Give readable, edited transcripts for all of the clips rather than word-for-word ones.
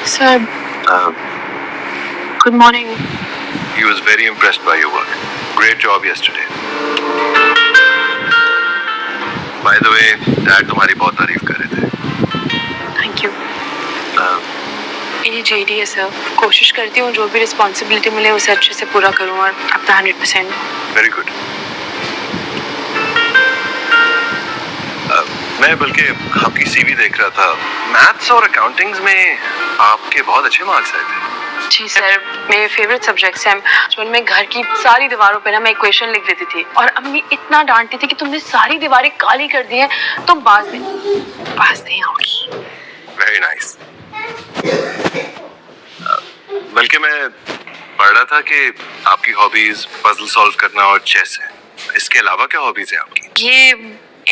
Sir, good morning. He was very impressed by your work. Great job yesterday. By the way, Dad तुम्हारी बहुत तारीफ कर रहे थे. Thank you. मेरी JD है सर. कोशिश करती हूँ जो भी रिस्पॉन्सिबिलिटी मिले उसे अच्छे से पूरा करूँ और अपना 100%. Very good. मैं बल्कि आपकी CV देख रहा था. मैथ्स और अकाउंटिंग्स में आपके बहुत अच्छे मार्क्स आए थे. जी सर, मेरे फेवरेट सब्जेक्ट्स हैं. बचपन में घर की सारी दीवारों पे ना मैं इक्वेशन लिख देती थी और अम्मी इतना डांटती थी कि तुमने सारी दीवारें काली कर दी हैं, तुम पास नहीं होगी. Very nice. बल्कि मैं पढ़ रहा था कि आपकी हॉबीज पजल सॉल्व करना और चेस है. इसके अलावा क्या हॉबीज हैं आपकी? ये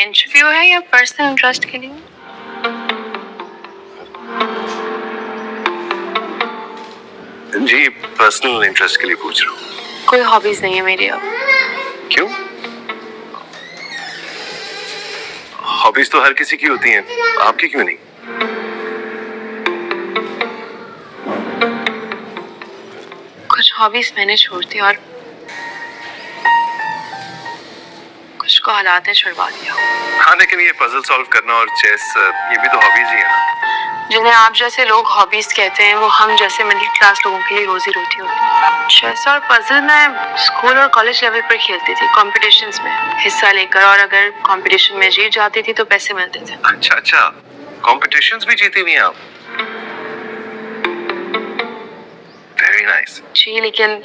इंटरव्यू है या पर्सनल इंटरेस्ट के लिए? जी, पर्सनल इंटरेस्ट के लिए पूछ रहा हूँ. कोई हॉबीज नहीं है मेरी अब. क्यों? हॉबीज तो हर किसी की होती हैं, आपकी क्यों नहीं? कुछ हॉबीज मैंने छोड़ दी और कुछ को हालात ने छुड़वा दिया. हाँ, लेकिन ये पजल सॉल्व करना और चेस ये भी तो हॉबीज ही है ना. जिन्हें आप जैसे लोग हॉबीज कहते हैं वो हम जैसे मिडिल क्लास लोगों के लिए रोजी रोटी होती है. चेस और पजल मैं स्कूल और कॉलेज लेवल पर खेलती थी, कॉम्पिटिशन्स में हिस्सा लेकर, और अगर कॉम्पिटिशन में जीत जाती थी तो पैसे मिलते थे. अच्छा, कॉम्पिटिशन्स भी जीती हुई हैं आप. Very nice. जी, लेकिन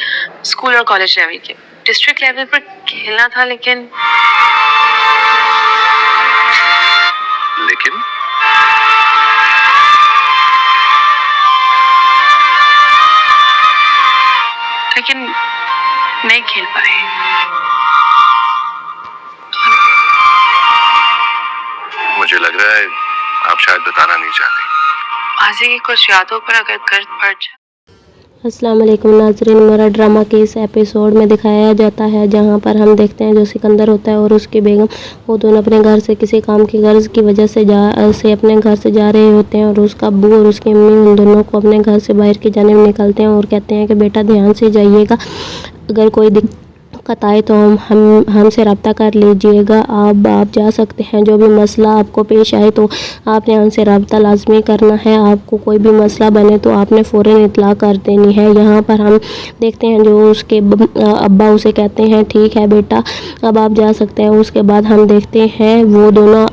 स्कूल और कॉलेज लेवल के. डिस्ट्रिक्ट लेवल पर खेलना था लेकिन नहीं खेल पाए. मुझे लग रहा है आप शायद बताना नहीं चाहते. माजी की कुछ यादों पर अगर गर्द पड़ जाए. अस्सलाम वालेकुम नाज़रीन, मेरा ड्रामा के इस एपिसोड में दिखाया जाता है जहां पर हम देखते हैं जो सिकंदर होता है और उसकी बेगम, वो दोनों अपने घर से किसी काम की गर्ज की वजह से अपने घर से जा रहे होते हैं और उसका अब्बू और उसकी अम्मी उन दोनों को अपने घर से बाहर की जानिब निकालते हैं और कहते हैं कि बेटा ध्यान से जाइएगा, अगर कोई दिक्कत आए तो हमसे रब्ता कर लीजिएगा. आप जा सकते हैं. जो भी मसला आपको पेश आए तो आपने हमसे रब्ता लाजमी करना है. आपको कोई भी मसला बने तो आपने फ़ौरन इत्तला कर देनी है. यहाँ पर हम देखते हैं जो उसके अब्बा उसे कहते हैं ठीक है बेटा, अब आप जा सकते हैं. उसके बाद हम देखते हैं वो दोनों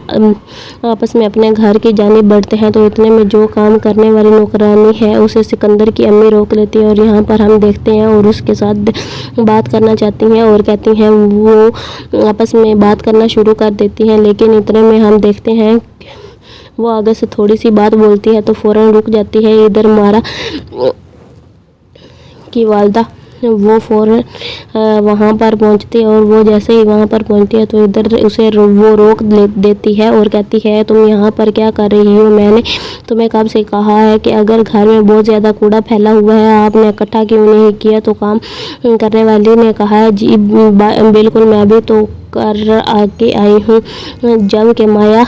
आपस में अपने घर की जानिब बढ़ते हैं तो इतने में जो काम करने वाली नौकरानी है उसे सिकंदर की अम्मी रोक लेती है और यहाँ पर हम देखते हैं और उसके साथ बात करना चाहती हैं और कहती हैं वो आपस में बात करना शुरू कर देती हैं. लेकिन इतने में हम देखते हैं वो आगे से थोड़ी सी बात बोलती है तो फ़ौरन रुक जाती है. इधर मारा की वालदा वो फ़ौरन वहाँ पर पहुँचती है और वो जैसे ही वहाँ पर पहुँचती है तो इधर उसे वो रोक देती है और कहती है तुम यहाँ पर क्या कर रही हो, मैंने तुम्हें कब से कहा है कि अगर घर में बहुत ज़्यादा कूड़ा फैला हुआ है आपने इकट्ठा क्यों नहीं किया. तो काम करने वाली ने कहा है जी बिल्कुल, मैं भी तो कर आके आई हूँ. जब के माया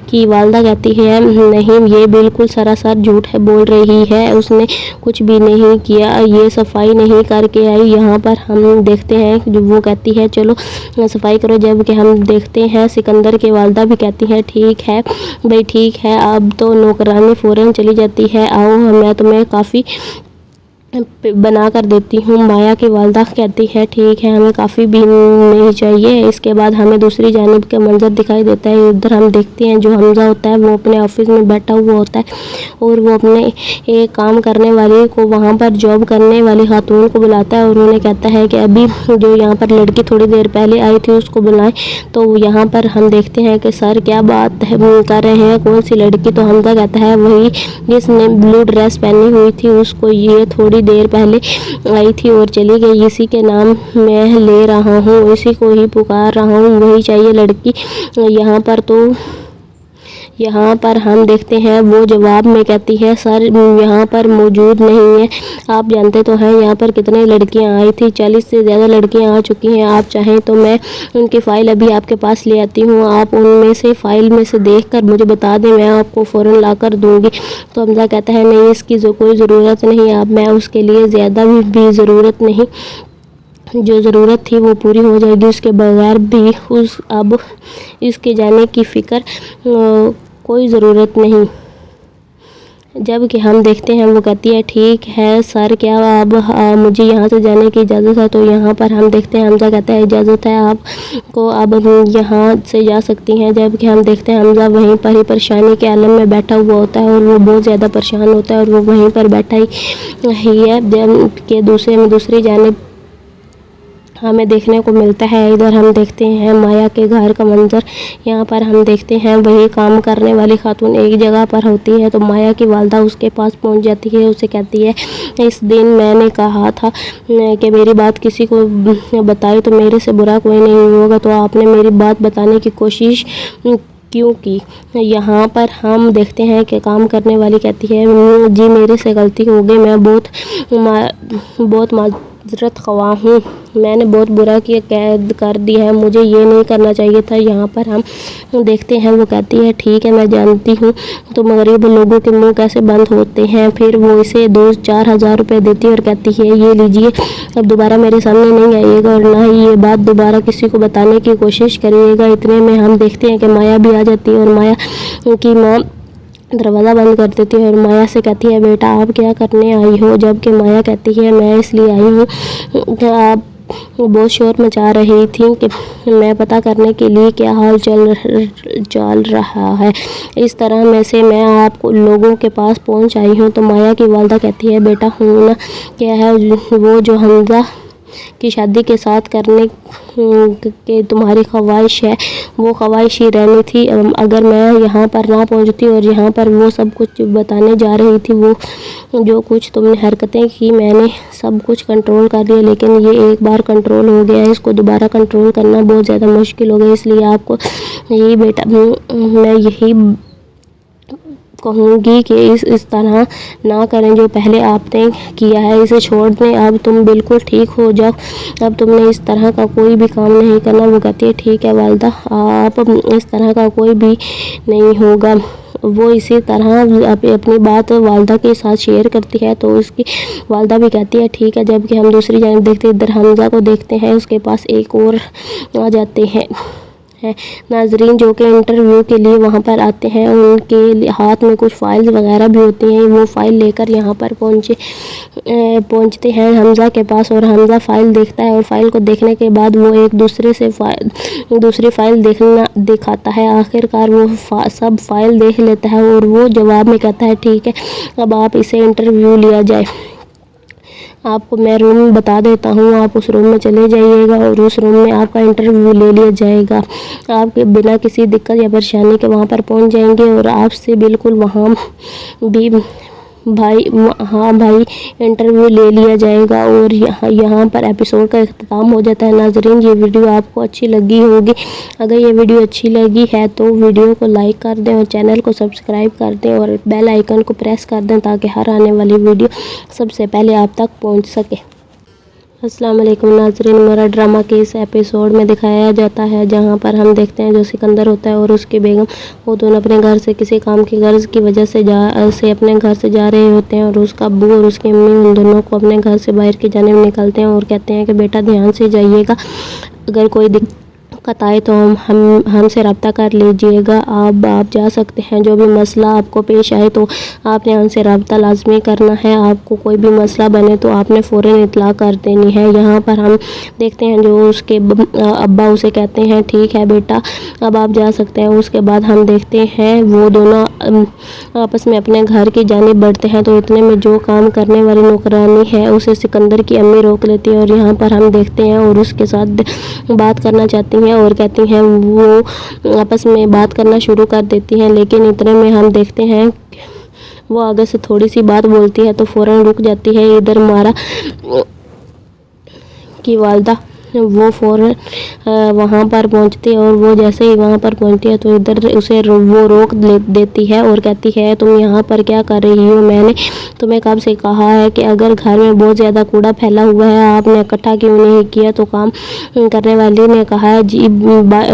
की वालदा कहती है नहीं, ये बिल्कुल सरासर झूठ है बोल रही है, उसने कुछ भी नहीं किया, ये सफाई नहीं करके आई. यहाँ पर हम देखते हैं जो वो कहती है चलो सफाई करो, जबकि हम देखते हैं सिकंदर की वालदा भी कहती है ठीक है भाई ठीक है. अब तो नौकरानी फ़ौरन चली जाती है, आओ मैं तुम्हें काफ़ी बना कर देती हूँ. माया की वालदा कहती है ठीक है, हमें काफ़ी भी नहीं चाहिए. इसके बाद हमें दूसरी जानिब का मंजर दिखाई देता है. इधर हम देखते हैं जो हमजा होता है वो अपने ऑफिस में बैठा हुआ होता है और वो अपने एक काम करने वाली को, वहाँ पर जॉब करने वाली खातून को बुलाता है और उन्हें कहता है कि अभी जो यहाँ पर लड़की थोड़ी देर पहले आई थी उसको बुलाएं. तो यहाँ पर हम देखते हैं कि सर क्या बात कर रहे हैं, कौन सी लड़की. तो हमजा कहता है वही जिसने ब्लू ड्रेस पहनी हुई थी, उसको ये थोड़ी देर पहले आई थी और चली गई. इसी के नाम मैं ले रहा हूँ, इसी को ही पुकार रहा हूँ, वही चाहिए लड़की. यहाँ पर तो यहाँ पर हम देखते हैं वो जवाब में कहती है सर यहाँ पर मौजूद नहीं है। आप जानते तो हैं यहाँ पर कितनी लड़कियाँ आई थी, 40 से ज़्यादा लड़कियाँ आ चुकी हैं। आप चाहें तो मैं उनकी फ़ाइल अभी आपके पास ले आती हूँ, आप उनमें से फ़ाइल में से देख कर मुझे बता दें, मैं आपको फ़ौरन ला कर दूँगी। तो हमज़ा कहता है नहीं इसकी कोई ज़रूरत नहीं, अब मैं उसके लिए ज़्यादा भी ज़रूरत नहीं, जो ज़रूरत थी वो पूरी हो जाएगी, उसके बगैर भी अब इसके जाने की फ़िक्र कोई ज़रूरत नहीं। जबकि हम देखते हैं वो कहती है ठीक है सर, क्या अब मुझे यहाँ से जाने की इजाज़त है। तो यहाँ पर हम देखते हैं हमज़ा कहता है इजाज़त है आपको, अब यहाँ से जा सकती हैं। जबकि हम देखते हैं हमज़ा वहीं पर ही परेशानी के आलम में बैठा हुआ होता है और वो बहुत ज़्यादा परेशान होता है और वो वहीं पर बैठा ही है। जबकि दूसरी जानिब हमें देखने को मिलता है, इधर हम देखते हैं माया के घर का मंजर। यहाँ पर हम देखते हैं वही काम करने वाली खातून एक जगह पर होती है, तो माया की वालदा उसके पास पहुँच जाती है, उसे कहती है इस दिन मैंने कहा था कि मेरी बात किसी को बताई तो मेरे से बुरा कोई नहीं होगा, तो आपने मेरी बात बताने की कोशिश क्यों की। यहाँ पर हम देखते हैं कि काम करने वाली कहती है जी मेरे से गलती हो गई, मैं बहुत माजरत ख्वाह हूँ, मैंने बहुत बुरा किया, कैद कर दिया है, मुझे ये नहीं करना चाहिए था। यहाँ पर हम देखते हैं वो कहती है ठीक है मैं जानती हूँ तो गरीब लोगों के मुंह कैसे बंद होते हैं। फिर वो इसे 2-4 हज़ार रुपये देती है और कहती है ये लीजिए, अब दोबारा मेरे सामने नहीं आइएगा और ना ही ये बात दोबारा किसी को बताने की कोशिश करिएगा। इतने में हम देखते हैं कि माया भी आ जाती है और माया की माँ दरवाज़ा बंद कर देती है और माया से कहती है बेटा आप क्या करने आई हो। जबकि माया कहती है मैं इसलिए आई हूँ कि आप बहुत शोर मचा रही थी कि मैं पता करने के लिए क्या हाल चल रहा है, इस तरह में से मैं आप लोगों के पास पहुंच आई हूं। तो माया की वालदा कहती है बेटा होना क्या है, वो जो हमज़ा की शादी के साथ करने के तुम्हारी ख्वाहिश है वो ख्वाहिश ही रहनी थी। अगर मैं यहाँ पर ना पहुँचती और यहाँ पर वो सब कुछ बताने जा रही थी, वो जो कुछ तुमने हरकतें की मैंने सब कुछ कंट्रोल कर लिया, लेकिन ये एक बार कंट्रोल हो गया है, इसको दोबारा कंट्रोल करना बहुत ज़्यादा मुश्किल हो गया। इसलिए आपको यही बेटा मैं यही कहूँगी कि इस तरह ना करें जो पहले आपने किया है, इसे छोड़ दें, अब तुम बिल्कुल ठीक हो जाओ, अब तुमने इस तरह का कोई भी काम नहीं करना। वो कहती है ठीक है वालदा, आप इस तरह का कोई भी नहीं होगा। वो इसी तरह अपनी बात वालदा के साथ शेयर करती है, तो उसकी वालदा भी कहती है ठीक है। जबकि हम दूसरी जानिब देखते इधर हमज़ा को देखते हैं, उसके पास एक और आ जाते हैं नाजरीन जो कि इंटरव्यू के लिए वहाँ पर आते हैं, उनके हाथ में कुछ फाइल्स वगैरह भी होती हैं, वो फ़ाइल लेकर यहाँ पर पहुँचते हैं हमज़ा के पास और हमज़ा फ़ाइल देखता है और फ़ाइल को देखने के बाद वो एक दूसरे से दूसरी फ़ाइल दिखाता है। आखिरकार वो सब फ़ाइल देख लेता है और वो जवाब में कहता है ठीक है अब आप इसे इंटरव्यू लिया जाए, आपको मैं रूम बता देता हूँ, आप उस रूम में चले जाइएगा और उस रूम में आपका इंटरव्यू ले लिया जाएगा। आप बिना किसी दिक्कत या परेशानी के वहाँ पर पहुँच जाएंगे और आपसे बिल्कुल वहाँ भी हाँ भाई इंटरव्यू ले लिया जाएगा। और यहाँ पर एपिसोड का इख्तिताम हो जाता है। नाजरीन ये वीडियो आपको अच्छी लगी होगी, अगर ये वीडियो अच्छी लगी है तो वीडियो को लाइक कर दें और चैनल को सब्सक्राइब कर दें और बेल आइकन को प्रेस कर दें ताकि हर आने वाली वीडियो सबसे पहले आप तक पहुँच सके। अस्सलाम वालेकुम नाज़रीन, मेरा ड्रामा के इस एपिसोड में दिखाया जाता है जहां पर हम देखते हैं जो सिकंदर होता है और उसकी बेगम वो दोनों अपने घर से किसी काम की गर्ज की वजह से अपने घर से जा रहे होते हैं और उसका अब्बू और उसकी अम्मी उन दोनों को अपने घर से बाहर की जानिब निकलते हैं और कहते हैं कि बेटा ध्यान से जाइएगा, अगर कोई दिक्कत आए तो हमसे रब्ता कर लीजिएगा, आप जा सकते हैं, जो भी मसला आपको पेश आए तो आपने हमसे रब्ता लाजमी करना है, आपको कोई भी मसला बने तो आपने फ़ौरन इत्तला कर देनी है। यहाँ पर हम देखते हैं जो उसके अब्बा उसे कहते हैं ठीक है बेटा अब आप जा सकते हैं। उसके बाद हम देखते हैं वो दोनों आपस में अपने घर की जानिब बढ़ते हैं, तो इतने में जो काम करने वाली नौकरानी है उसे सिकंदर की अम्मी रोक लेती है और यहाँ पर हम देखते हैं और उसके साथ बात करना चाहती हैं और कहती हैं वो आपस में बात करना शुरू कर देती हैं, लेकिन इतने में हम देखते हैं वो आगे से थोड़ी सी बात बोलती है तो फ़ौरन रुक जाती है। इधर मारा की वालदा وہ فوراً وہاں پر پہنچتی ہے اور وہ جیسے ہی وہاں پر پہنچتی ہے تو ادھر اسے وہ روک دیتی ہے اور کہتی ہے تم یہاں پر کیا کر رہی ہو؟ میں نے تمہیں کب سے کہا ہے کہ اگر گھر میں بہت زیادہ کوڑا پھیلا ہوا ہے آپ نے اکٹھا کیوں نہیں کیا؟ تو کام کرنے والی نے کہا جی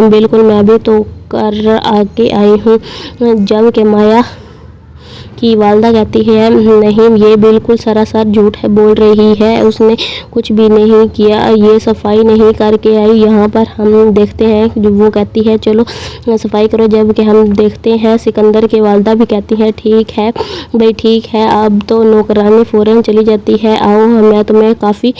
بالکل میں بھی تو کر کے آئی ہوں، جب کہ مایا کی والدہ کہتی ہے نہیں یہ بالکل سراسر جھوٹ ہے بول رہی ہے، اس نے کچھ بھی نہیں کیا، یہ صفائی نہیں کر کے آئی۔ یہاں پر ہم دیکھتے ہیں وہ کہتی ہے چلو صفائی کرو، جب کہ ہم دیکھتے ہیں سکندر کی والدہ بھی کہتی ہے ٹھیک ہے بھائی ٹھیک ہے۔ اب تو نوکرانی فوراً چلی جاتی ہے، آؤ میں تمہیں کافی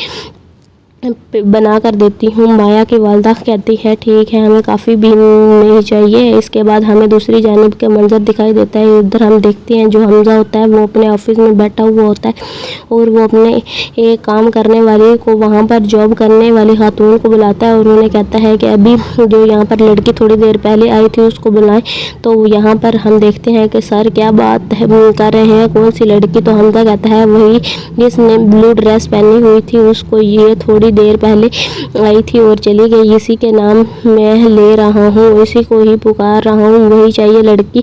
بنا کر دیتی ہوں۔ مایا کی والدہ کہتی ہے ٹھیک ہے ہمیں کافی بھی نہیں چاہیے۔ اس کے بعد ہمیں دوسری جانب کا منظر دکھائی دیتا ہے، ادھر ہم دیکھتے ہیں جو حمزہ ہوتا ہے وہ اپنے آفس میں بیٹھا ہوا ہوتا ہے اور وہ اپنے ایک کام کرنے والی کو وہاں پر جاب کرنے والی خاتون کو بلاتا ہے اور انہیں کہتا ہے کہ ابھی جو یہاں پر لڑکی تھوڑی دیر پہلے آئی تھی اس کو بلائیں۔ تو یہاں پر ہم دیکھتے ہیں کہ سر کیا بات کر رہے ہیں، کون سی لڑکی؟ تو حمزہ کہتا ہے وہی جس نے بلو ڈریس پہنی ہوئی تھی، اس کو یہ تھوڑی دیر پہلے آئی تھی اور چلی گئی، اسی کے نام میں لے رہا ہوں، اسی کو ہی پکار رہا ہوں، وہی چاہیے لڑکی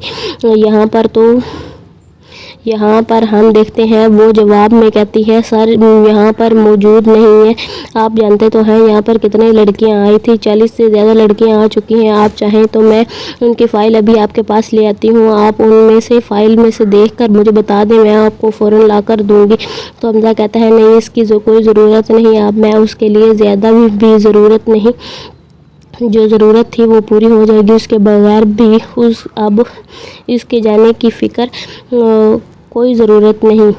یہاں پر ہم دیکھتے ہیں وہ جواب میں کہتی ہے سر یہاں پر موجود نہیں ہے، آپ جانتے تو ہیں یہاں پر کتنی لڑکیاں آئی تھی، 40 سے زیادہ لڑکیاں آ چکی ہیں، آپ چاہیں تو میں ان کی فائل ابھی آپ کے پاس لے آتی ہوں، آپ ان میں سے فائل میں سے دیکھ کر مجھے بتا دیں، میں آپ کو فوراً لا کر دوں گی۔ تو حمزہ کہتا ہے نہیں اس کی کوئی ضرورت نہیں، اب میں اس کے لیے زیادہ بھی ضرورت نہیں، جو ضرورت تھی وہ پوری ہو جائے گی، اس کے بغیر بھی اب اس کے جانے کی فکر کوئی ضرورت نہیں۔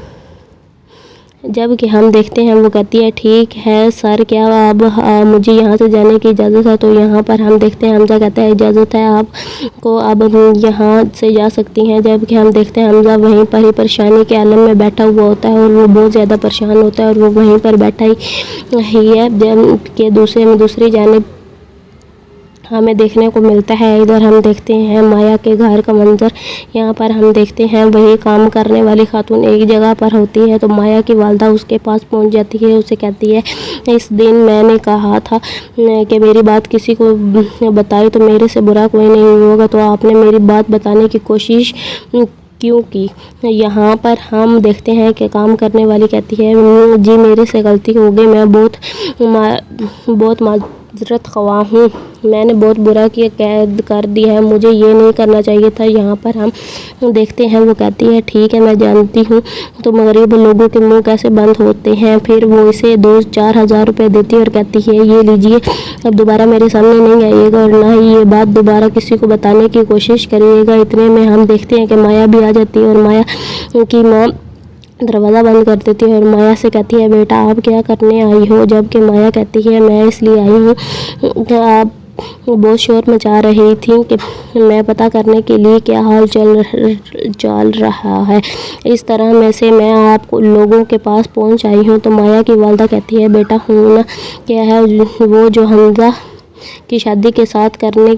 جب کہ ہم دیکھتے ہیں وہ کہتی ہے ٹھیک ہے سر کیا اب مجھے یہاں سے جانے کی اجازت ہے؟ تو یہاں پر ہم دیکھتے ہیں حمزہ کہتا ہے اجازت ہے آپ کو، اب یہاں سے جا سکتی ہیں۔ جب کہ ہم دیکھتے ہیں حمزہ وہیں پر ہی پریشانی کے عالم میں بیٹھا ہوا ہوتا ہے اور وہ بہت زیادہ پریشان ہوتا ہے اور وہ وہیں پر بیٹھا ہی ہے، جب کہ دوسری جانب ہمیں دیکھنے کو ملتا ہے ادھر ہم دیکھتے ہیں مایا کے گھر کا منظر، یہاں پر ہم دیکھتے ہیں وہی کام کرنے والی خاتون ایک جگہ پر ہوتی ہے تو مایا کی والدہ اس کے پاس پہنچ جاتی ہے، اسے کہتی ہے اس دن میں نے کہا تھا کہ میری بات کسی کو بتائی تو میرے سے برا کوئی نہیں ہوگا، تو آپ نے میری بات بتانے کی کوشش کیوں کی؟ یہاں پر ہم دیکھتے ہیں کہ کام کرنے والی کہتی ہے جی میرے سے غلطی ہو گئی، میں بہت معذرت خواہ ہوں، میں نے بہت برا کر دیا ہے، مجھے یہ نہیں کرنا چاہیے تھا۔ یہاں پر ہم دیکھتے ہیں وہ کہتی ہے ٹھیک ہے میں جانتی ہوں تو غریب لوگوں کے منہ کیسے بند ہوتے ہیں، پھر وہ اسے 2-4 ہزار روپے دیتی ہے اور کہتی ہے یہ لیجیے، اب دوبارہ میرے سامنے نہیں آئیے گا اور نہ ہی یہ بات دوبارہ کسی کو بتانے کی کوشش کریے گا۔ اتنے میں ہم دیکھتے ہیں کہ مایا بھی آ جاتی ہے اور مایا کی ماں دروازہ بند کر دیتی ہے اور مایا سے کہتی ہے بیٹا آپ کیا کرنے آئی ہو؟ جب کہ مایا کہتی ہے میں اس لیے آئی ہوں کہ آپ بہت شور مچا رہی تھی کہ میں پتہ کرنے کے لیے کیا حال چل رہا ہے، اس طرح میں سے میں آپ لوگوں کے پاس پہنچ آئی ہوں۔ تو مایا کی والدہ کہتی ہے بیٹا ہونا کیا ہے، وہ جو حمزہ کی شادی کے ساتھ کرنے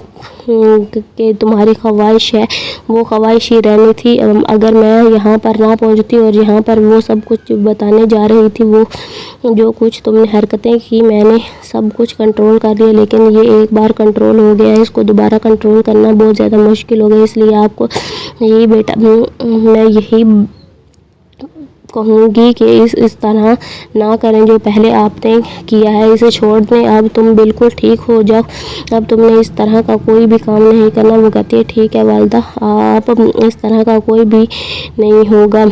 کی تمہاری خواہش ہے وہ خواہش ہی رہنی تھی، اگر میں یہاں پر نہ پہنچتی اور یہاں پر وہ سب کچھ بتانے جا رہی تھی، وہ جو کچھ تم نے حرکتیں کی میں نے سب کچھ کنٹرول کر لیا، لیکن یہ ایک بار کنٹرول ہو گیا ہے، اس کو دوبارہ کنٹرول کرنا بہت زیادہ مشکل ہو گیا، اس لیے آپ کو یہی بیٹا میں یہی کہوں گی کہ اس طرح نہ کریں جو پہلے آپ نے کیا ہے، اسے چھوڑ دیں، اب تم بالکل ٹھیک ہو جاؤ، اب تم نے اس طرح کا کوئی بھی کام نہیں کرنا۔ وہ کہتی ہے ٹھیک ہے والدہ آپ اس طرح کا کوئی بھی نہیں ہوگا۔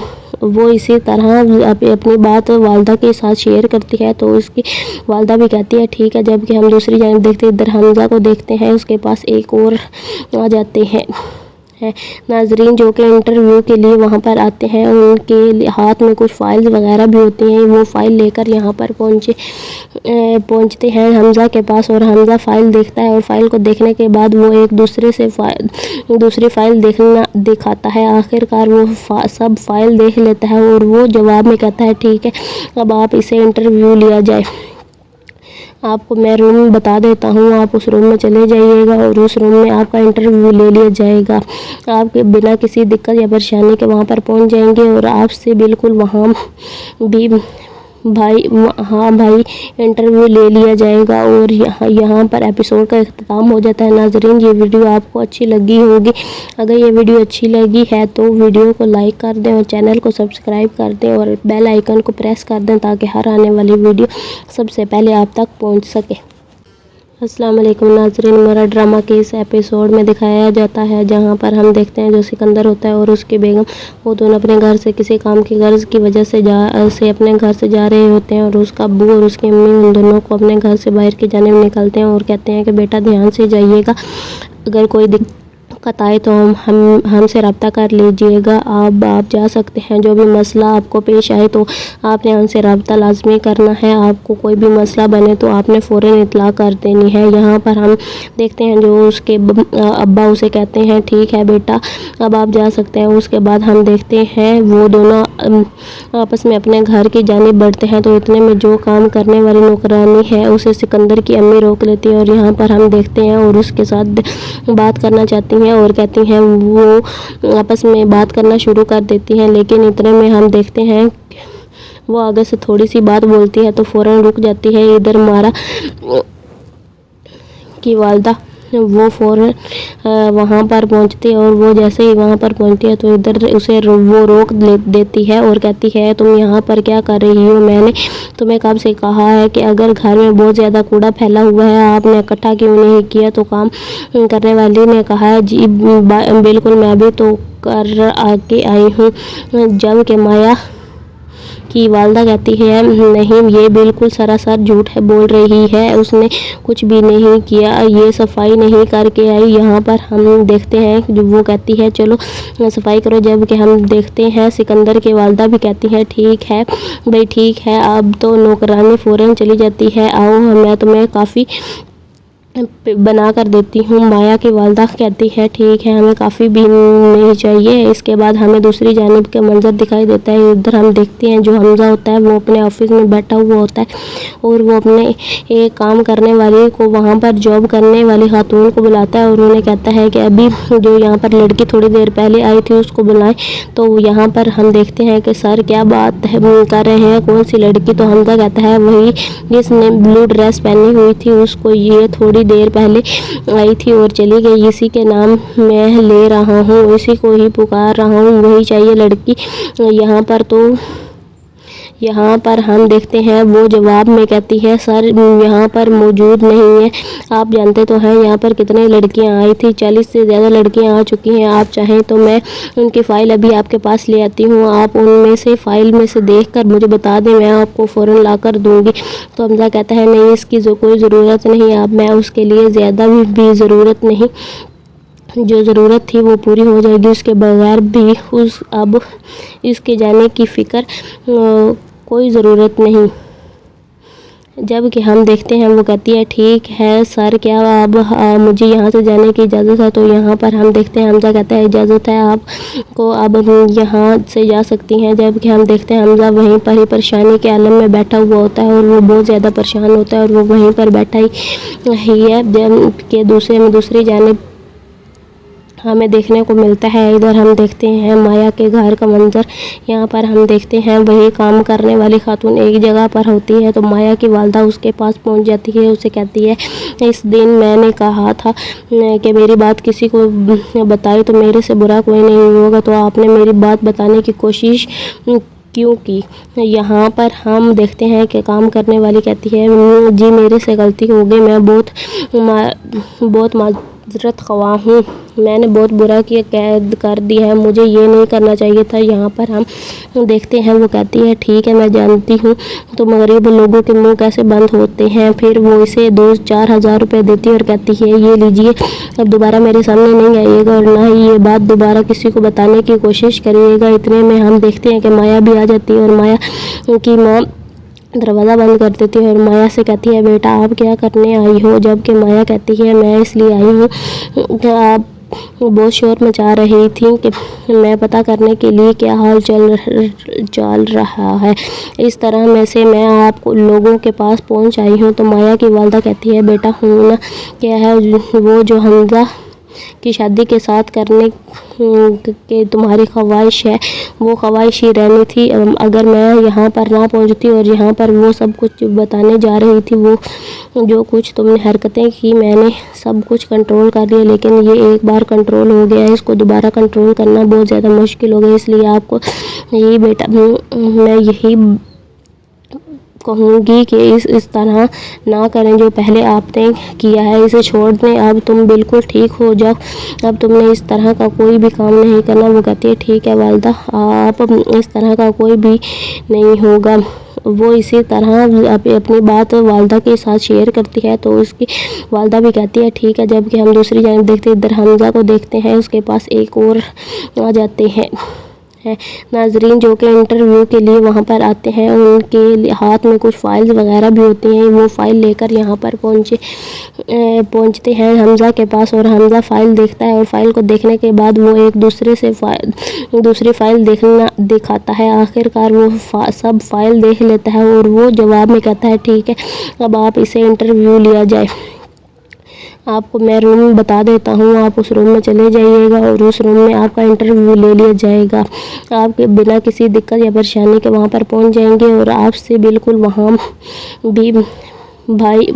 وہ اسی طرح اپنی بات والدہ کے ساتھ شیئر کرتی ہے تو اس کی والدہ بھی کہتی ہے ٹھیک ہے۔ جب کہ ہم دوسری جانب دیکھتے ادھر حمزہ کو دیکھتے ہیں، اس کے پاس ایک اور آ جاتے ہیں ناظرین جو کہ انٹرویو کے لیے وہاں پر آتے ہیں، ان کے ہاتھ میں کچھ فائل وغیرہ بھی ہوتی ہیں، وہ فائل لے کر یہاں پر پہنچتے ہیں حمزہ کے پاس اور حمزہ فائل دیکھتا ہے اور فائل کو دیکھنے کے بعد وہ ایک دوسرے سے دوسری فائل دکھاتا ہے، آخر کار وہ سب فائل دیکھ لیتا ہے اور وہ جواب میں کہتا ہے ٹھیک ہے اب آپ اسے انٹرویو لیا جائے، آپ کو میں روم بتا دیتا ہوں، آپ اس روم میں چلے جائیے گا اور اس روم میں آپ کا انٹرویو لے لیا جائے گا، آپ کے بنا کسی دقت یا پریشانی کے وہاں پر پہنچ جائیں گے اور آپ سے بالکل وہاں بھی भाई हाँ भाई इंटरव्यू ले लिया जाएगा। और यहाँ पर एपिसोड का इख्तिताम हो जाता है। नाजरीन, ये वीडियो आपको अच्छी लगी होगी। अगर ये वीडियो अच्छी लगी है तो वीडियो को लाइक कर दें और चैनल को सब्सक्राइब कर दें और बेल आइकन को प्रेस कर दें ताकि हर आने वाली वीडियो सबसे पहले आप तक पहुँच सके। अस्सलाम वालेकुम नाज़रीन, मेरा ड्रामा के इस एपिसोड में दिखाया जाता है जहां पर हम देखते हैं जो सिकंदर होता है और उसकी बेगम, वो दोनों अपने घर से किसी काम की गर्ज की वजह से अपने घर से जा रहे होते हैं और उसका अब्बू और उसकी अम्मी उन दोनों को अपने घर से बाहर की जानिब निकलते हैं और कहते हैं कि बेटा ध्यान से जाइएगा, अगर कोई दिक्कत आए तो हमसे रब्ता कर लीजिएगा। आप जा सकते हैं। जो भी मसला आपको पेश आए तो आपने हमसे रब्ता लाजमी करना है। आपको कोई भी मसला बने तो आपने फ़ौरन इत्तला कर देनी है। यहाँ पर हम देखते हैं जो उसके अब्बा उसे कहते हैं ठीक है बेटा, अब आप जा सकते हैं। उसके बाद हम देखते हैं वो दोनों आपस में अपने घर की जानिब बढ़ते हैं तो इतने में जो काम करने वाली नौकरानी है उसे सिकंदर की अम्मी रोक लेती है और यहाँ पर हम देखते हैं और उसके साथ बात करना चाहती हैं और कहती हैं वो आपस में बात करना शुरू कर देती हैं। लेकिन इतने में हम देखते हैं वो आगे से थोड़ी सी बात बोलती है तो फ़ौरन रुक जाती है। इधर मारा की वालदा वो फ़ौरन वहाँ पर पहुँचती है और वो जैसे ही वहाँ पर पहुँचती है तो इधर उसे वो रोक देती है और कहती है तुम यहाँ पर क्या कर रही हो, मैंने तुम्हें कब से कहा है कि अगर घर में बहुत ज़्यादा कूड़ा फैला हुआ है आपने इकट्ठा क्यों नहीं किया। तो काम करने वाली ने कहा है जी बिल्कुल, मैं भी तो कर आके आई हूँ। जबकि माया की वालदा कहती है नहीं, ये बिल्कुल सरासर झूठ है, बोल रही है, उसने कुछ भी नहीं किया, ये सफाई नहीं करके आई। यहाँ पर हम देखते हैं जो वो कहती है चलो सफाई करो, जबकि हम देखते हैं सिकंदर की वालदा भी कहती है ठीक है भाई ठीक है। अब तो नौकरानी फ़ौरन चली जाती है, आओ मैं तुम्हें काफ़ी बना कर देती हूँ। माया की वालदा कहती है ठीक है, हमें काफ़ी भी नहीं चाहिए। इसके बाद हमें दूसरी जानिब का मंजर दिखाई देता है। उधर हम देखते हैं जो हमजा होता है वो अपने ऑफिस में बैठा हुआ होता है और वो अपने एक काम करने वाले को, वहाँ पर जॉब करने वाली खातून को बुलाता है और उन्हें कहता है कि अभी जो यहाँ पर लड़की थोड़ी देर पहले आई थी उसको बुलाएं। तो यहाँ पर हम देखते हैं कि सर क्या बात है कर रहे हैं, कौन सी लड़की। तो हमजा कहता है वही जिसने ब्लू ड्रेस पहनी हुई थी, उसको ये थोड़ी देर पहले आई थी और चली गई, इसी के नाम मैं ले रहा हूँ, इसी को ही पुकार रहा हूँ, वही चाहिए लड़की। यहाँ पर हम देखते हैं वो जवाब में कहती है सर यहाँ पर मौजूद नहीं है, आप जानते तो हैं यहाँ पर कितनी लड़कियाँ आई थी, 40 से ज़्यादा लड़कियाँ आ चुकी हैं, आप चाहें तो मैं उनकी फ़ाइल अभी आपके पास ले आती हूँ, आप उनमें से फ़ाइल में से देख कर मुझे बता दें, मैं आपको फ़ौरन ला कर दूँगी। तो हमजा कहता है नहीं इसकी कोई ज़रूरत नहीं, अब मैं उसके लिए ज़्यादा भी ज़रूरत नहीं, जो ज़रूरत थी वो पूरी हो जाएगी, उसके बगैर भी अब इसके जाने की फ़िक्र कोई ज़रूरत नहीं। जबकि हम देखते हैं वो कहती है ठीक है सर, क्या अब मुझे यहाँ से जाने की इजाज़त है। तो यहाँ पर हम देखते हैं हमजा कहता है इजाज़त है आपको, अब यहाँ से जा सकती हैं। जबकि हम देखते हैं हमजा वहीं पर ही परेशानी के आलम में बैठा हुआ होता है और वो बहुत ज़्यादा परेशान होता है और वो वहीं पर बैठा ही है। जबकि दूसरी जानिब हमें देखने को मिलता है, इधर हम देखते हैं माया के घर का मंजर। यहाँ पर हम देखते हैं वही काम करने वाली खातून एक जगह पर होती है तो माया की वालदा उसके पास पहुँच जाती है, उसे कहती है इस दिन मैंने कहा था कि मेरी बात किसी को बताई तो मेरे से बुरा कोई नहीं होगा, तो आपने मेरी बात बताने की कोशिश क्यों की। यहाँ पर हम देखते हैं कि काम करने वाली कहती है जी मेरे से गलती हो गई, मैं बहुत माजरत ख्वाह हूँ, मैंने बहुत बुरा किया, कैद कर दी है, मुझे ये नहीं करना चाहिए था। यहाँ पर हम देखते हैं वो कहती है ठीक है मैं जानती हूँ तो गरीब लोगों के मुंह कैसे बंद होते हैं। फिर वो इसे 2-4 हज़ार रुपये देती है और कहती है ये लीजिए, अब दोबारा मेरे सामने नहीं आइएगा और ना ही ये बात दोबारा किसी को बताने की कोशिश करिएगा। इतने में हम देखते हैं कि माया भी आ जाती है और माया की माँ दरवाज़ा बंद कर देती है और माया से कहती है बेटा आप क्या करने आई हो। जबकि माया कहती है मैं इसलिए आई हूँ कि आप बहुत शोर मचा रही थी कि मैं पता करने के लिए क्या हाल चल रहा है, इस तरह में से मैं आपको लोगों के पास पहुंच आई हूं। तो माया की वालदा कहती है बेटा हूं ना क्या है वो जो हमजा کی شادی کے ساتھ کرنے کی تمہاری خواہش ہے وہ خواہش ہی رہنی تھی۔ اگر میں یہاں پر نہ پہنچتی اور یہاں پر وہ سب کچھ بتانے جا رہی تھی، وہ جو کچھ تم نے حرکتیں کی میں نے سب کچھ کنٹرول کر لیا، لیکن یہ ایک بار کنٹرول ہو گیا، اس کو دوبارہ کنٹرول کرنا بہت زیادہ مشکل ہو گیا۔ اس لیے آپ کو یہی بیٹا میں یہی کہوں گی کہ اس طرح نہ کریں جو پہلے آپ نے کیا ہے، اسے چھوڑ دیں، اب تم بالکل ٹھیک ہو جاؤ، اب تم نے اس طرح کا کوئی بھی کام نہیں کرنا۔ وہ کہتی ہے ٹھیک ہے والدہ، آپ اس طرح کا کوئی بھی نہیں ہوگا۔ وہ اسی طرح اپنی بات والدہ کے ساتھ شیئر کرتی ہے تو اس کی والدہ بھی کہتی ہے ٹھیک ہے۔ جبکہ ہم دوسری جانب دیکھتے ادھر حمزہ کو دیکھتے ہیں، اس کے پاس ایک اور آ جاتے ہیں ناظرین جو کہ انٹرویو کے لیے وہاں پر آتے ہیں، ان کے ہاتھ میں کچھ فائلز وغیرہ بھی ہوتی ہیں، وہ فائل لے کر یہاں پر پہنچتے ہیں حمزہ کے پاس، اور حمزہ فائل دیکھتا ہے اور فائل کو دیکھنے کے بعد وہ ایک دوسری فائل دکھاتا ہے۔ آخر کار وہ سب فائل دیکھ لیتا ہے اور وہ جواب میں کہتا ہے ٹھیک ہے، اب آپ اسے انٹرویو لیا جائے، آپ کو میں روم بتا دیتا ہوں، آپ اس روم میں چلے جائیے گا اور اس روم میں آپ کا انٹرویو لے لیا جائے گا۔ آپ بنا کسی دقت یا پریشانی کے وہاں پر پہنچ جائیں گے اور آپ سے بالکل وہاں بھی بھائی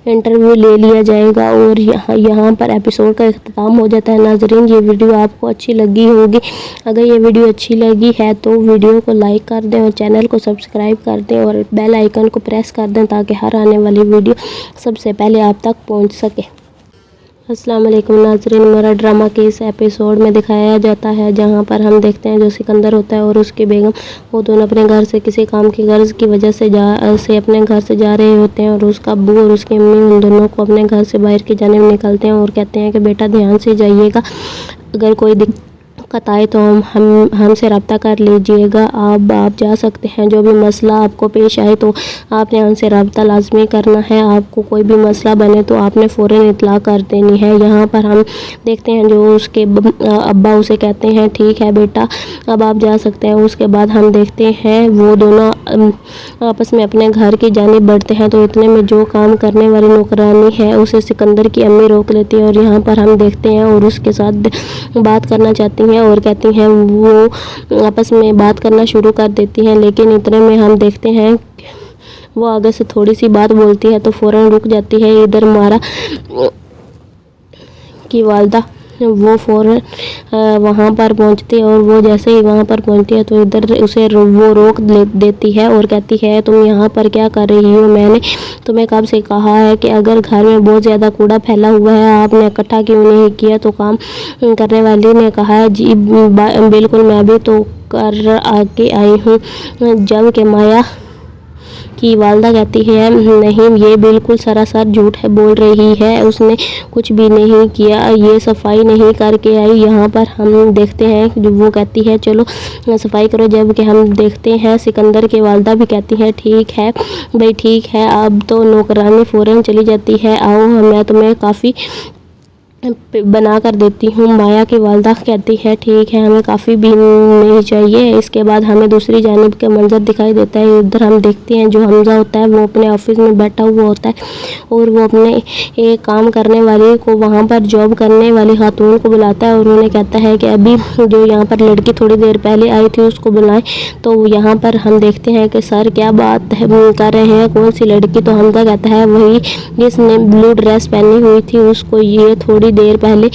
انٹرویو لے لیا جائے گا، اور یہاں پر ایپیسوڈ کا اختتام ہو جاتا ہے۔ ناظرین یہ ویڈیو آپ کو اچھی لگی ہوگی، اگر یہ ویڈیو اچھی لگی ہے تو ویڈیو کو لائک کر دیں اور چینل کو سبسکرائب کر دیں اور بیل آئیکن کو پریس کر دیں تاکہ ہر آنے والی ویڈیو سب سے پہلے آپ تک پہنچ سکے۔ السلام علیکم ناظرین، میرا ڈرامہ کے اس ایپیسوڈ میں دکھایا جاتا ہے جہاں پر ہم دیکھتے ہیں جو سکندر ہوتا ہے اور اس کی بیگم، وہ دونوں اپنے گھر سے کسی کام کی غرض کی وجہ سے اپنے گھر سے جا رہے ہوتے ہیں، اور اس کا ابو اور اس کی امی ان دونوں کو اپنے گھر سے باہر کی جانب نکالتے ہیں اور کہتے ہیں کہ بیٹا دھیان سے جائیے گا، اگر کوئی دقت آئے تو ہم سے رابطہ کر لیجیے گا، اب آپ جا سکتے ہیں، جو بھی مسئلہ آپ کو پیش آئے تو آپ نے ہم سے رابطہ لازمی کرنا ہے، آپ کو کوئی بھی مسئلہ بنے تو آپ نے فوراً اطلاع کر دینی ہے۔ یہاں پر ہم دیکھتے ہیں جو اس کے ابا اسے کہتے ہیں ٹھیک ہے بیٹا اب آپ جا سکتے ہیں۔ اس کے بعد ہم دیکھتے ہیں وہ دونوں آپس میں اپنے گھر کی جانب بڑھتے ہیں تو اتنے میں جو کام کرنے والی نوکرانی ہے اسے سکندر کی امی روک لیتی ہے، اور یہاں پر ہم دیکھتے ہیں اور اس کے ساتھ بات کرنا چاہتی ہیں اور کہتی ہیں، وہ آپس میں بات کرنا شروع کر دیتی ہیں، لیکن اتنے میں ہم دیکھتے ہیں وہ آگے سے تھوڑی سی بات بولتی ہے تو فوراً رک جاتی ہے۔ ادھر مارا کی والدہ وہ فوراً وہاں پر پہنچتی ہے اور وہ جیسے ہی وہاں پر پہنچتی ہے تو ادھر اسے وہ روک دیتی ہے اور کہتی ہے تم یہاں پر کیا کر رہی ہو، میں نے تمہیں کب سے کہا ہے کہ اگر گھر میں بہت زیادہ کوڑا پھیلا ہوا ہے آپ نے اکٹھا کیوں نہیں کیا، تو کام کرنے والی نے کہا ہے جی بالکل میں بھی تو کر کے آئی ہوں، جب کہ مایا کی والدہ کہتی ہے نہیں یہ بالکل سراسر جھوٹ ہے بول رہی ہے، اس نے کچھ بھی نہیں کیا، یہ صفائی نہیں کر کے آئی۔ یہاں پر ہم دیکھتے ہیں جو وہ کہتی ہے چلو صفائی کرو، جب کہ ہم دیکھتے ہیں سکندر کی والدہ بھی کہتی ہے ٹھیک ہے بھائی ٹھیک ہے، اب تو نوکرانی فوراً چلی جاتی ہے، آؤ میں تمہیں کافی بنا کر دیتی ہوں۔ مایا کی والدہ کہتی ہے ٹھیک ہے ہمیں کافی بھی نہیں چاہیے۔ اس کے بعد ہمیں دوسری جانب کا منظر دکھائی دیتا ہے، ادھر ہم دیکھتے ہیں جو حمزہ ہوتا ہے وہ اپنے آفس میں بیٹھا ہوا ہوتا ہے اور وہ اپنے ایک کام کرنے والی کو وہاں پر جاب کرنے والی خاتون کو بلاتا ہے اور انہیں کہتا ہے کہ ابھی جو یہاں پر لڑکی تھوڑی دیر پہلے آئی تھی اس کو بلائیں، تو یہاں پر ہم دیکھتے ہیں کہ سر کیا بات کر رہے ہیں، کون سی لڑکی، تو حمزہ کہتا ہے وہی جس نے بلو ڈریس پہنی ہوئی تھی، اس کو یہ تھوڑی دیر پہلے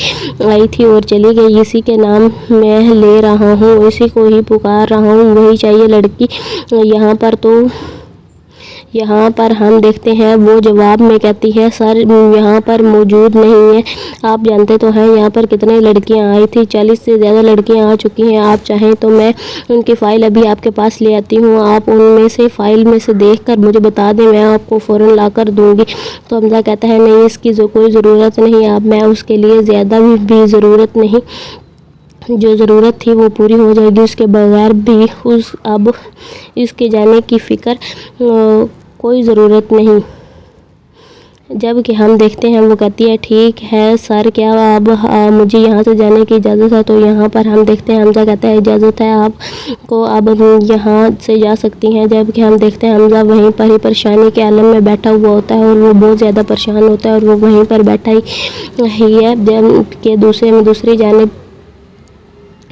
آئی تھی اور چلی گئی، اسی کے نام میں لے رہا ہوں، اسی کو ہی پکار رہا ہوں، وہی چاہیے لڑکی یہاں پر ہم دیکھتے ہیں وہ جواب میں کہتی ہے سر یہاں پر موجود نہیں ہے، آپ جانتے تو ہیں یہاں پر کتنی لڑکیاں آئی تھی، 40 سے زیادہ لڑکیاں آ چکی ہیں، آپ چاہیں تو میں ان کی فائل ابھی آپ کے پاس لے آتی ہوں، آپ ان میں سے فائل میں سے دیکھ کر مجھے بتا دیں، میں آپ کو فوراً لا کر دوں گی۔ تو حمزہ کہتا ہے نہیں اس کی کوئی ضرورت نہیں، اب میں اس کے لیے زیادہ بھی ضرورت نہیں، جو ضرورت تھی وہ پوری ہو جائے گی، اس کے بغیر بھی اب اس کے جانے کی فکر کوئی ضرورت نہیں۔ جب کہ ہم دیکھتے ہیں وہ کہتی ہے ٹھیک ہے سر کیا اب مجھے یہاں سے جانے کی اجازت ہے، تو یہاں پر ہم دیکھتے ہیں حمزہ کہتا ہے اجازت ہے آپ کو، اب یہاں سے جا سکتی ہیں۔ جب کہ ہم دیکھتے ہیں حمزہ وہیں پر ہی پریشانی کے عالم میں بیٹھا ہوا ہوتا ہے اور وہ بہت زیادہ پریشان ہوتا ہے اور وہ وہیں پر بیٹھا ہی ہے جب کہ دوسری جانب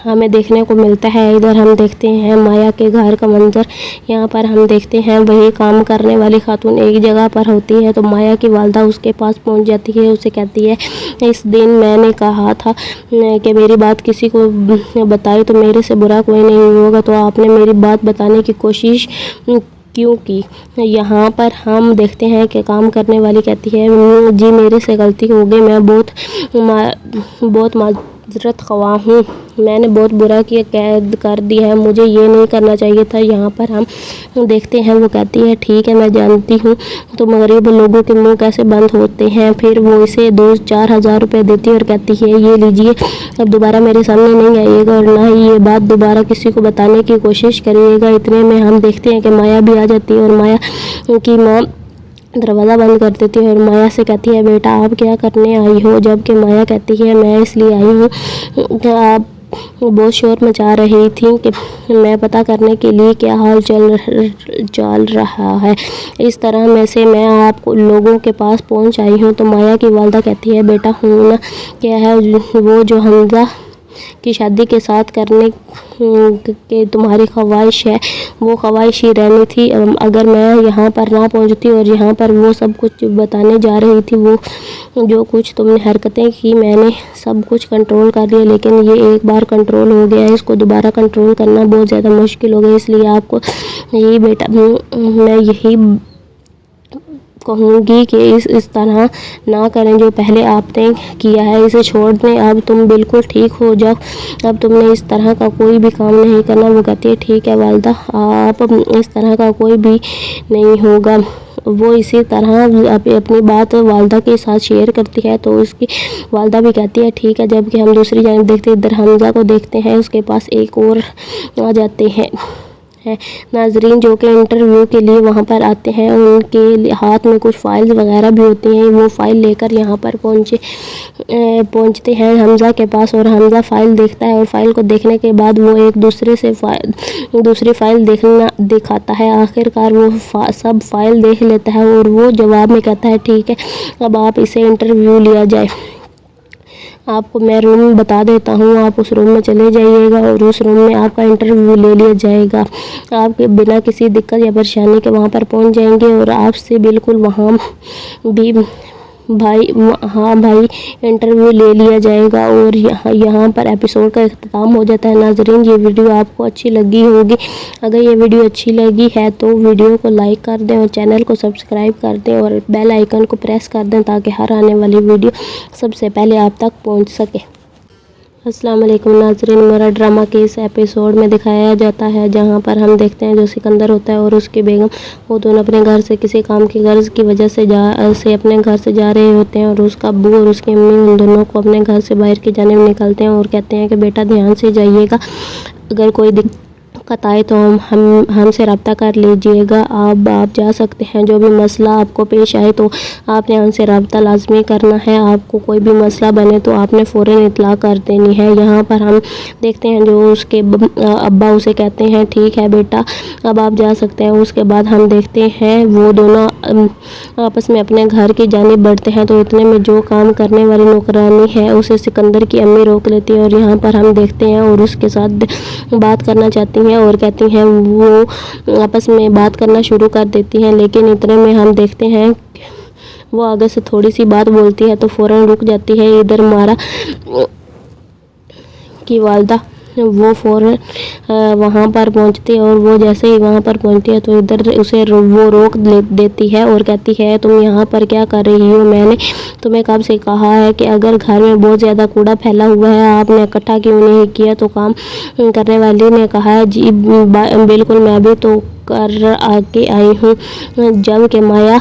ہمیں دیکھنے کو ملتا ہے، ادھر ہم دیکھتے ہیں مایا کے گھر کا منظر۔ یہاں پر ہم دیکھتے ہیں وہی کام کرنے والی خاتون ایک جگہ پر ہوتی ہے تو مایا کی والدہ اس کے پاس پہنچ جاتی ہے، اسے کہتی ہے اس دن میں نے کہا تھا کہ میری بات کسی کو بتائی تو میرے سے برا کوئی نہیں ہوگا، تو آپ نے میری بات بتانے کی کوشش کیوں کی؟ یہاں پر ہم دیکھتے ہیں کہ کام کرنے والی کہتی ہے جی میرے سے غلطی ہو گئی، میں بہت معذرت خواہ ہوں، میں نے بہت برا کر دیا ہے، مجھے یہ نہیں کرنا چاہیے تھا۔ یہاں پر ہم دیکھتے ہیں وہ کہتی ہے ٹھیک ہے میں جانتی ہوں تو غریب لوگوں کے منہ کیسے بند ہوتے ہیں، پھر وہ اسے 2-4 ہزار روپے دیتی ہے اور کہتی ہے یہ لیجیے، اب دوبارہ میرے سامنے نہیں آئیے گا اور نہ ہی یہ بات دوبارہ کسی کو بتانے کی کوشش کریے گا۔ اتنے میں ہم دیکھتے ہیں کہ مایا بھی آ جاتی ہے اور مایا کی ماں دروازہ بند کر دیتی ہے اور مایا سے کہتی ہے بیٹا آپ کیا کرنے آئی ہو؟ جب کہ مایا کہتی ہے میں اس لیے آئی ہوں کہ آپ بہت شور مچا رہی تھی کہ میں پتہ کرنے کے لیے کیا حال چل رہا ہے، اس طرح میں سے میں آپ لوگوں کے پاس پہنچ آئی ہوں۔ تو مایا کی والدہ کہتی ہے بیٹا ہونا کیا ہے وہ جو حمزہ کی شادی کے ساتھ کرنے کی تمہاری خواہش ہے وہ خواہش ہی رہنی تھی، اگر میں یہاں پر نہ پہنچتی اور یہاں پر وہ سب کچھ بتانے جا رہی تھی، وہ جو کچھ تم نے حرکتیں کی میں نے سب کچھ کنٹرول کر لیا، لیکن یہ ایک بار کنٹرول ہو گیا ہے، اس کو دوبارہ کنٹرول کرنا بہت زیادہ مشکل ہو گیا، اس لیے آپ کو یہی بیٹا میں یہی کہوں گی کہ اس طرح نہ کریں جو پہلے آپ نے کیا ہے، اسے چھوڑ دیں، اب تم بالکل ٹھیک ہو جاؤ، اب تم نے اس طرح کا کوئی بھی کام نہیں کرنا۔ وہ کہتی ہے ٹھیک ہے والدہ آپ اس طرح کا کوئی بھی نہیں ہوگا۔ وہ اسی طرح اپنی بات والدہ کے ساتھ شیئر کرتی ہے تو اس کی والدہ بھی کہتی ہے ٹھیک ہے۔ جب کہ ہم دوسری جانب دیکھتے ہیں ادھر حمزہ کو دیکھتے ہیں، اس کے پاس ایک اور آ جاتے ہیں ناظرین جو کہ انٹرویو کے لیے وہاں پر آتے ہیں، ان کے ہاتھ میں کچھ فائلز وغیرہ بھی ہوتی ہیں، وہ فائل لے کر یہاں پر پہنچتے ہیں حمزہ کے پاس اور حمزہ فائل دیکھتا ہے اور فائل کو دیکھنے کے بعد وہ ایک دوسری فائل دکھاتا ہے، آخر کار وہ سب فائل دیکھ لیتا ہے اور وہ جواب میں کہتا ہے ٹھیک ہے اب آپ اسے انٹرویو لیا جائے، آپ کو میں روم بتا دیتا ہوں، آپ اس روم میں چلے جائیے گا اور اس روم میں آپ کا انٹرویو لے لیا جائے گا، آپ بنا کسی دقت یا پریشانی کے وہاں پر پہنچ جائیں گے اور آپ سے بالکل وہاں بھی بھائی انٹرویو لے لیا جائے گا۔ اور یہاں پر ایپیسوڈ کا اختتام ہو جاتا ہے۔ ناظرین یہ ویڈیو آپ کو اچھی لگی ہوگی، اگر یہ ویڈیو اچھی لگی ہے تو ویڈیو کو لائک کر دیں اور چینل کو سبسکرائب کر دیں اور بیل آئیکن کو پریس کر دیں تاکہ ہر آنے والی ویڈیو سب سے پہلے آپ تک پہنچ سکے۔ السلام علیکم ناظرین، میرا ڈرامہ کے اس ایپیسوڈ میں دکھایا جاتا ہے جہاں پر ہم دیکھتے ہیں جو سکندر ہوتا ہے اور اس کی بیگم وہ دونوں اپنے گھر سے کسی کام کی غرض کی وجہ سے اپنے گھر سے جا رہے ہوتے ہیں اور اس کا ابو اور اس کی امی ان دونوں کو اپنے گھر سے باہر کی جانب نکلتے ہیں اور کہتے ہیں کہ بیٹا دھیان سے جائیے گا، اگر کوئی دقت آئے تو ہم سے رابطہ کر لیجیے گا، آپ جا سکتے ہیں، جو بھی مسئلہ آپ کو پیش آئے تو آپ نے ہم سے رابطہ لازمی کرنا ہے، آپ کو کوئی بھی مسئلہ بنے تو آپ نے فوراً اطلاع کر دینی ہے۔ یہاں پر ہم دیکھتے ہیں جو اس کے ابا اسے کہتے ہیں ٹھیک ہے بیٹا اب آپ جا سکتے ہیں، اس کے بعد ہم دیکھتے ہیں وہ دونوں آپس میں اپنے گھر کی جانب بڑھتے ہیں تو اتنے میں جو کام کرنے والی نوکرانی ہے اسے سکندر کی امی روک لیتی ہے اور یہاں پر ہم دیکھتے ہیں اور اس کے ساتھ بات کرنا چاہتی ہیں اور کہتی ہیں وہ آپس میں بات کرنا شروع کر دیتی ہیں، لیکن اتنے میں ہم دیکھتے ہیں وہ آگے سے تھوڑی سی بات بولتی ہے تو فوراً رک جاتی ہے۔ ادھر مارا کی والدہ وہ فوراً وہاں پر پہنچتی ہے اور وہ جیسے ہی وہاں پر پہنچتی ہے تو ادھر اسے وہ روک دیتی ہے اور کہتی ہے تم یہاں پر کیا کر رہی ہو؟ میں نے تمہیں کب سے کہا ہے کہ اگر گھر میں بہت زیادہ کوڑا پھیلا ہوا ہے آپ نے اکٹھا کیوں نہیں کیا؟ تو کام کرنے والی نے کہا ہے جی بالکل میں بھی تو کر کے آئی ہوں۔ جب کہ مایا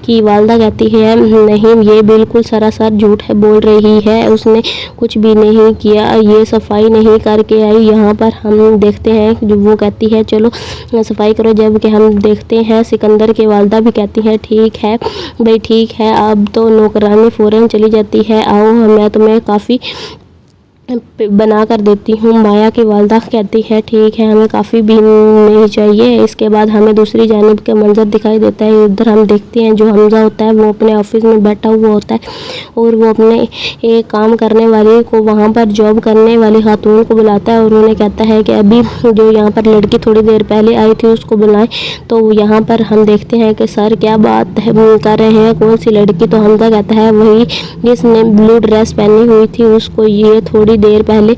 की वालदा कहती है नहीं, ये बिल्कुल सरासर झूठ है बोल रही है, उसने कुछ भी नहीं किया, ये सफाई नहीं करके आई। यहाँ पर हम देखते हैं जो वो कहती है चलो सफाई करो, जबकि हम देखते हैं सिकंदर की वालदा भी कहती है ठीक है भाई ठीक है। अब तो नौकरानी फ़ौरन चली जाती है, आओ मैं तुम्हें काफ़ी बना कर देती हूँ। माया की वालदा कहती है ठीक है, हमें काफ़ी भी नहीं चाहिए। इसके बाद हमें दूसरी जानिब का मंजर दिखाई देता है। इधर हम देखते हैं जो हमजा होता है वो अपने ऑफिस में बैठा हुआ होता है और वो अपने एक काम करने वाले को, वहाँ पर जॉब करने वाली खातून को बुलाता है और उन्हें कहता है कि अभी जो यहाँ पर लड़की थोड़ी देर पहले आई थी उसको बुलाएं। तो यहाँ पर हम देखते हैं कि सर क्या बात है कर रहे हैं, कौन सी लड़की? तो हमजा कहता है वही जिसने ब्लू ड्रेस पहनी हुई थी, उसको ये थोड़ी देर पहले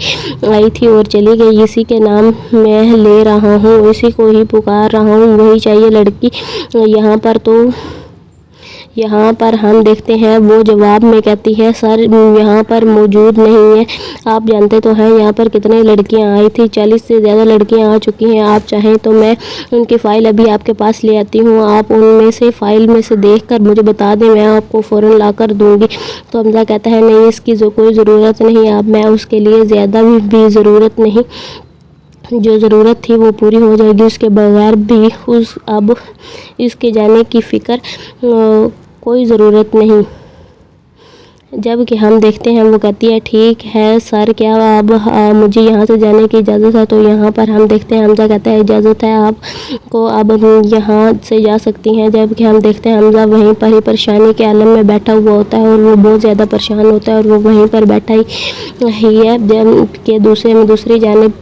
आई थी और चली गई, इसी के नाम मैं ले रहा हूँ, इसी को ही पुकार रहा हूँ, वही चाहिए लड़की। यहाँ पर हम देखते हैं वो जवाब में कहती है सर यहाँ पर मौजूद नहीं है, आप जानते तो हैं यहाँ पर कितने लड़कियाँ आई थी, 40 से ज़्यादा लड़कियाँ आ चुकी हैं, आप चाहें तो मैं उनकी फ़ाइल अभी आपके पास ले आती हूँ, आप उनमें से फ़ाइल में से देख कर मुझे बता दें, मैं आपको फ़ौरन ला कर दूँगी। तो हमजा कहता है नहीं इसकी कोई ज़रूरत नहीं, अब मैं उसके लिए ज़्यादा भी ज़रूरत नहीं, जो ज़रूरत थी वो पूरी हो जाएगी, उसके बगैर भी अब इसके जाने की फ़िक्र कोई ज़रूरत नहीं। जबकि हम देखते हैं वो कहती है ठीक है सर, क्या अब मुझे यहाँ से जाने की इजाज़त है? तो यहाँ पर हम देखते हैं हमजा कहता है इजाज़त है आपको, अब यहाँ से जा सकती हैं। जबकि हम देखते हैं हमजा वहीं पर ही परेशानी के आलम में बैठा हुआ होता है और वो बहुत ज़्यादा परेशान होता है और वो वहीं पर बैठा ही है। जबकि दूसरी जानिब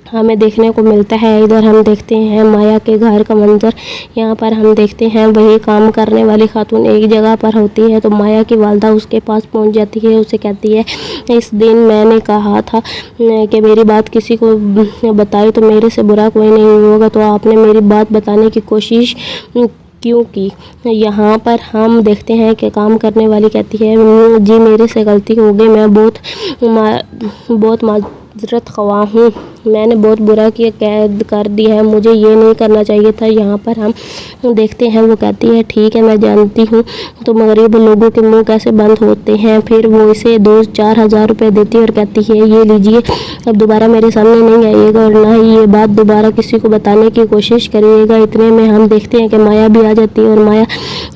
हमें देखने को मिलता है, इधर हम देखते हैं माया के घर का मंजर। यहाँ पर हम देखते हैं वही काम करने वाली खातून एक जगह पर होती है, तो माया की वालदा उसके पास पहुँच जाती है, उसे कहती है इस दिन मैंने कहा था कि मेरी बात किसी को बताई तो मेरे से बुरा कोई नहीं होगा, तो आपने मेरी बात बताने की कोशिश क्यों की? यहाँ पर हम देखते हैं कि काम करने वाली कहती है जी मेरे से गलती हो गई, मैं बहुत माजरत ख्वाह हूँ, मैंने बहुत बुरा किया, कैद कर दी है, मुझे ये नहीं करना चाहिए था। यहाँ पर हम देखते हैं वो कहती है ठीक है मैं जानती हूँ तो गरीब लोगों के मुंह कैसे बंद होते हैं। फिर वो इसे 2-4 हज़ार रुपये देती है और कहती है ये लीजिए, अब दोबारा मेरे सामने नहीं आइएगा और ना ही ये बात दोबारा किसी को बताने की कोशिश करिएगा। इतने में हम देखते हैं कि माया भी आ जाती है और माया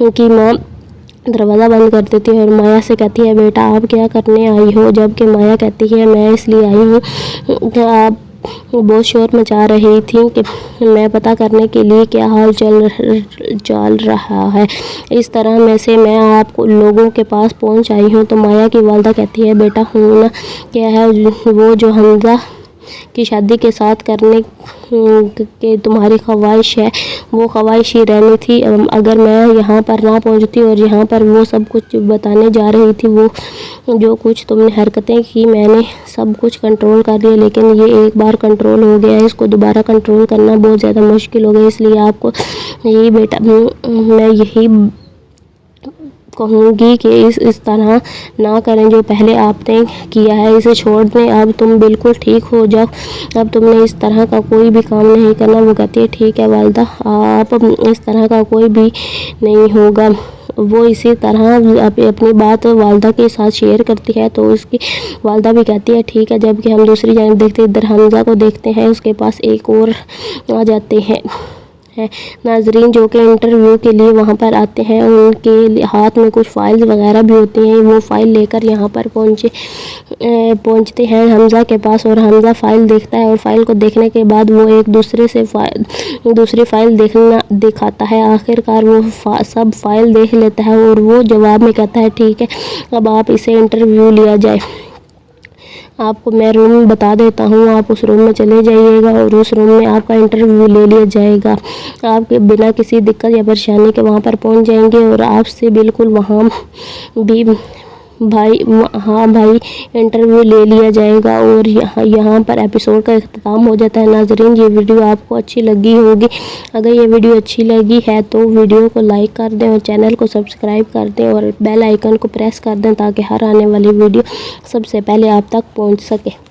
की माँ दरवाज़ा बंद कर देती है और माया से कहती है बेटा आप क्या करने आई हो? जबकि माया कहती है मैं इसलिए आई हूँ कि आप बहुत शोर मचा रही थी कि मैं पता करने के लिए क्या हाल चल रहा है, इस तरह में से मैं आपको लोगों के पास पहुंच आई हूं। तो माया की वालदा कहती है बेटा हूँ ना क्या है वो जो हमजा की शादी के साथ करने के तुम्हारी ख्वाहिश है, वो ख्वाहिश ही रहनी थी। अगर मैं यहाँ पर ना पहुँचती और यहाँ पर वो सब कुछ बताने जा रही थी, वो जो कुछ तुमने हरकतें की मैंने सब कुछ कंट्रोल कर लिया, लेकिन ये एक बार कंट्रोल हो गया है, इसको दोबारा कंट्रोल करना बहुत ज़्यादा मुश्किल हो गया। इसलिए आपको यही बेटा मैं यही कहूँगी कि इस तरह ना करें जो पहले आपने किया है, इसे छोड़ दें, अब तुम बिल्कुल ठीक हो जाओ, अब तुमने इस तरह का कोई भी काम नहीं करना। वो कहती है ठीक है वालदा, आप इस तरह का कोई भी नहीं होगा। वो इसी तरह अपनी बात वालदा के साथ शेयर करती है, तो उसकी वालदा भी कहती है ठीक है। जबकि हम दूसरी जानिब देखते इधर हमजा को देखते हैं, उसके पास एक और आ जाते हैं नाजरीन जो कि इंटरव्यू के लिए वहाँ पर आते हैं, उनके हाथ में कुछ फाइल्स वगैरह भी होती हैं, वो फ़ाइल लेकर यहाँ पर पहुँचते हैं हमजा के पास और हमजा फ़ाइल देखता है और फ़ाइल को देखने के बाद वो एक दूसरे से दूसरी फ़ाइल दिखाता है। आखिरकार वो सब फ़ाइल देख लेता है और वो जवाब में कहता है ठीक है अब आप इसे इंटरव्यू लिया जाए, आपको मैं रूम बता देता हूँ, आप उस रूम में चले जाइएगा और उस रूम में आपका इंटरव्यू ले लिया जाएगा। आप बिना किसी दिक्कत या परेशानी के वहाँ पर पहुँच जाएंगे और आपसे बिल्कुल वहाँ भी भाई इंटरव्यू ले लिया जाएगा। और यहाँ पर एपिसोड का इख्तिताम हो जाता है। नाजरीन ये वीडियो आपको अच्छी लगी होगी, अगर ये वीडियो अच्छी लगी है तो वीडियो को लाइक कर दें और चैनल को सब्सक्राइब कर दें और बेल आइकन को प्रेस कर दें ताकि हर आने वाली वीडियो सबसे पहले आप तक पहुँच सके।